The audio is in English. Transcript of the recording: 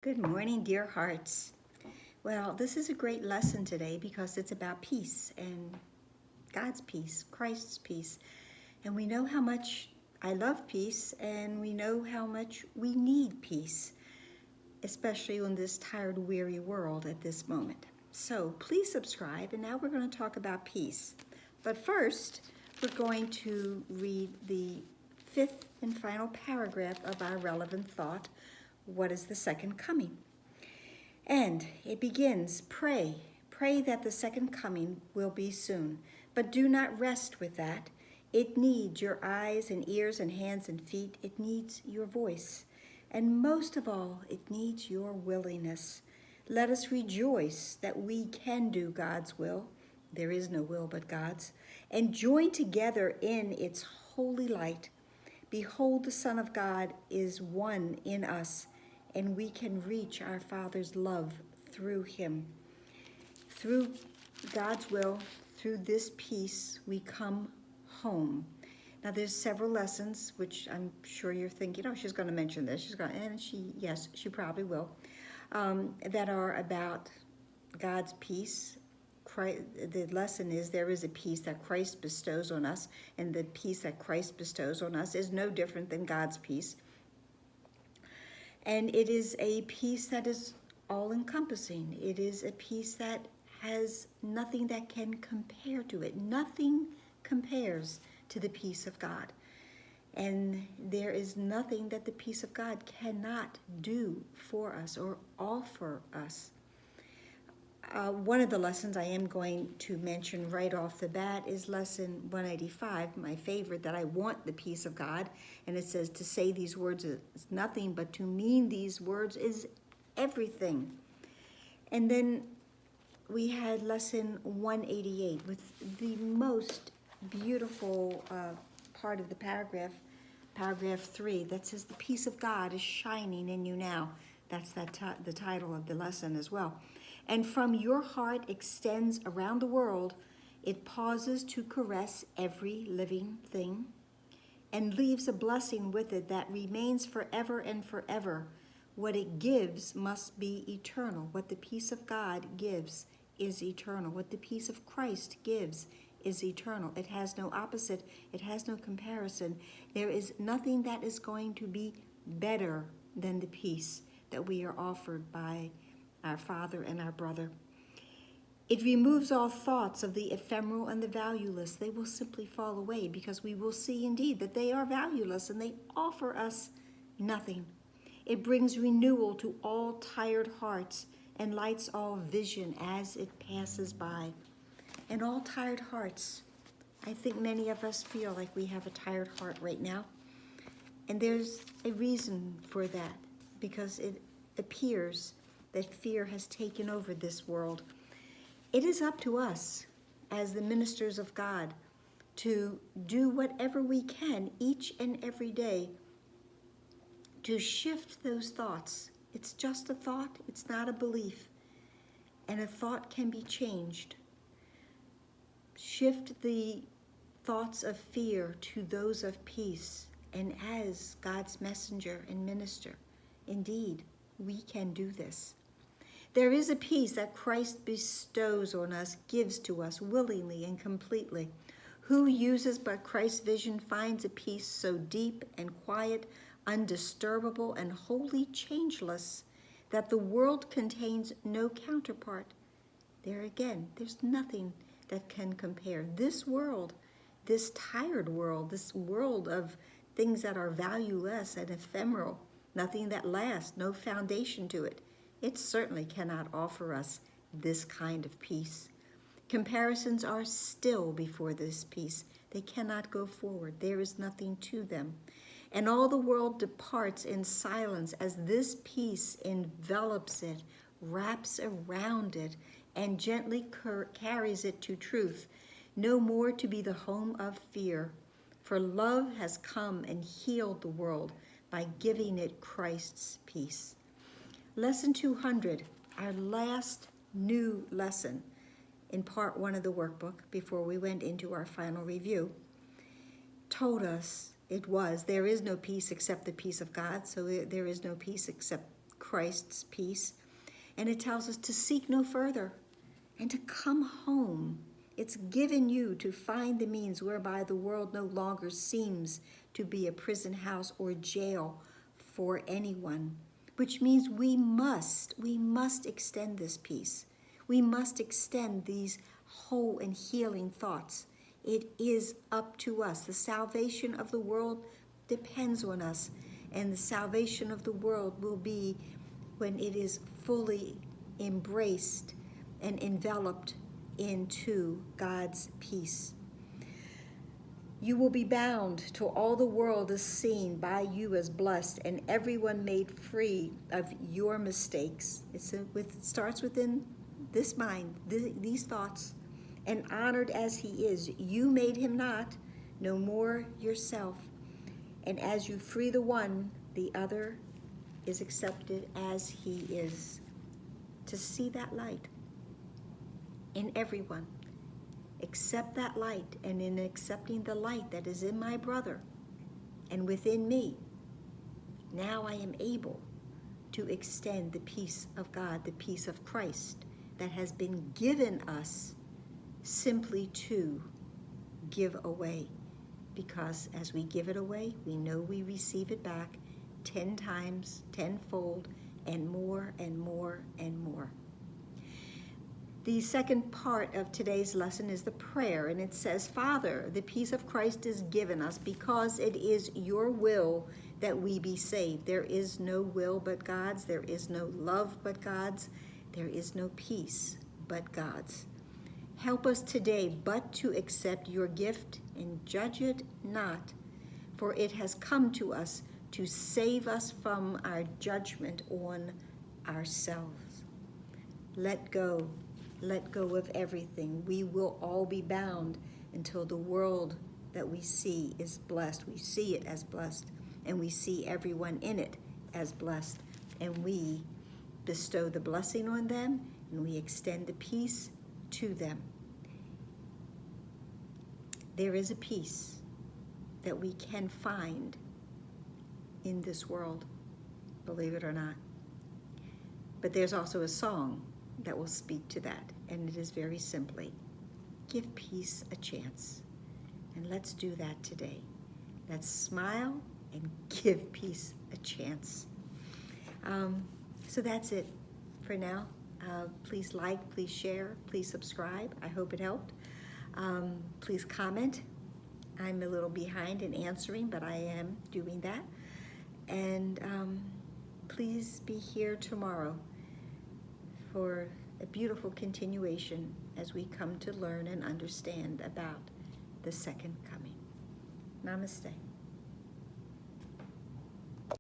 Good morning, dear hearts. Well, this is a great lesson today because it's about peace and God's peace, Christ's peace. And we know how much I love peace and we know how much we need peace, especially in this tired, weary world at this moment. So please subscribe, and now we're going to talk about peace. But first, we're going to read the fifth and final paragraph of our relevant thought. What is the second coming? And it begins, pray that the second coming will be soon. But do not rest with that. It needs your eyes and ears and hands and feet. It needs your voice. And most of all, it needs your willingness. Let us rejoice that we can do God's will. There is no will but God's. And join together in its holy light. Behold, the Son of God is one in us, and we can reach our Father's love through him. Through God's will, through this peace, we come home. Now, there's several lessons, which I'm sure you're thinking, oh, she's going to mention this. Yes, she probably will, that are about God's peace. The lesson is there is a peace that Christ bestows on us, and the peace that Christ bestows on us is no different than God's peace. And it is a peace that is all-encompassing. It is a peace that has nothing that can compare to it. Nothing compares to the peace of God. And there is nothing that the peace of God cannot do for us or offer us. One of the lessons I am going to mention right off the bat is lesson 185, my favorite, that I want the peace of God. And it says to say these words is nothing, but to mean these words is everything. And then we had lesson 188 with the most beautiful part of the paragraph 3, that says the peace of God is shining in you now. That's the title of the lesson as well. And from your heart extends around the world. It pauses to caress every living thing and leaves a blessing with it that remains forever and forever. What it gives must be eternal. What the peace of God gives is eternal. What the peace of Christ gives is eternal. It has no opposite. It has no comparison. There is nothing that is going to be better than the peace that we are offered by our Father and our brother. It removes all thoughts of the ephemeral and the valueless. They will simply fall away because we will see indeed that they are valueless and they offer us nothing. It brings renewal to all tired hearts and lights all vision as it passes by. And all tired hearts, I think many of us feel like we have a tired heart right now. And there's a reason for that, because it appears that fear has taken over this world. It is up to us as the ministers of God to do whatever we can each and every day to shift those thoughts. It's just a thought, it's not a belief. And a thought can be changed. Shift the thoughts of fear to those of peace. And as God's messenger and minister, indeed, we can do this. There is a peace that Christ bestows on us, gives to us willingly and completely. Who uses but Christ's vision finds a peace so deep and quiet, undisturbable and wholly changeless that the world contains no counterpart. There again, there's nothing that can compare. This world, this tired world, this world of things that are valueless and ephemeral, nothing that lasts, no foundation to it. It certainly cannot offer us this kind of peace. Comparisons are still before this peace. They cannot go forward. There is nothing to them. And all the world departs in silence as this peace envelops it, wraps around it, and gently carries it to truth, no more to be the home of fear. For love has come and healed the world by giving it Christ's peace. Lesson 200, our last new lesson in part 1 of the workbook before we went into our final review, told us there is no peace except the peace of God, so there is no peace except Christ's peace. And it tells us to seek no further and to come home. It's given you to find the means whereby the world no longer seems to be a prison house or jail for anyone, which means we must extend this peace. We must extend these whole and healing thoughts. It is up to us. The salvation of the world depends on us, and the salvation of the world will be when it is fully embraced and enveloped into God's peace. You will be bound till all the world is seen by you as blessed, and everyone made free of your mistakes. It starts within this mind, these thoughts, and honored as he is. You made him not, no more yourself. And as you free the one, the other is accepted as he is. To see that light in everyone. Accept that light, and in accepting the light that is in my brother and within me, now I am able to extend the peace of God, the peace of Christ that has been given us simply to give away. Because as we give it away, we know we receive it back 10 times, tenfold, and more and more and more. The second part of today's lesson is the prayer, and it says, Father, the peace of Christ is given us because it is your will that we be saved. There is no will but God's. There is no love but God's. There is no peace but God's. Help us today but to accept your gift and judge it not, for it has come to us to save us from our judgment on ourselves. Let go of everything. We will all be bound until the world that we see is blessed. We see it as blessed, and we see everyone in it as blessed, and we bestow the blessing on them, and we extend the peace to them. There is a peace that we can find in this world, believe it or not. But there's also a song that will speak to that, and it is very simply, give peace a chance. And let's do that today. Let's smile and give peace a chance. So that's it for now. Please like, please share, please subscribe. I hope it helped. Please comment. I'm a little behind in answering, but I am doing that. And please be here tomorrow for a beautiful continuation as we come to learn and understand about the second coming. Namaste.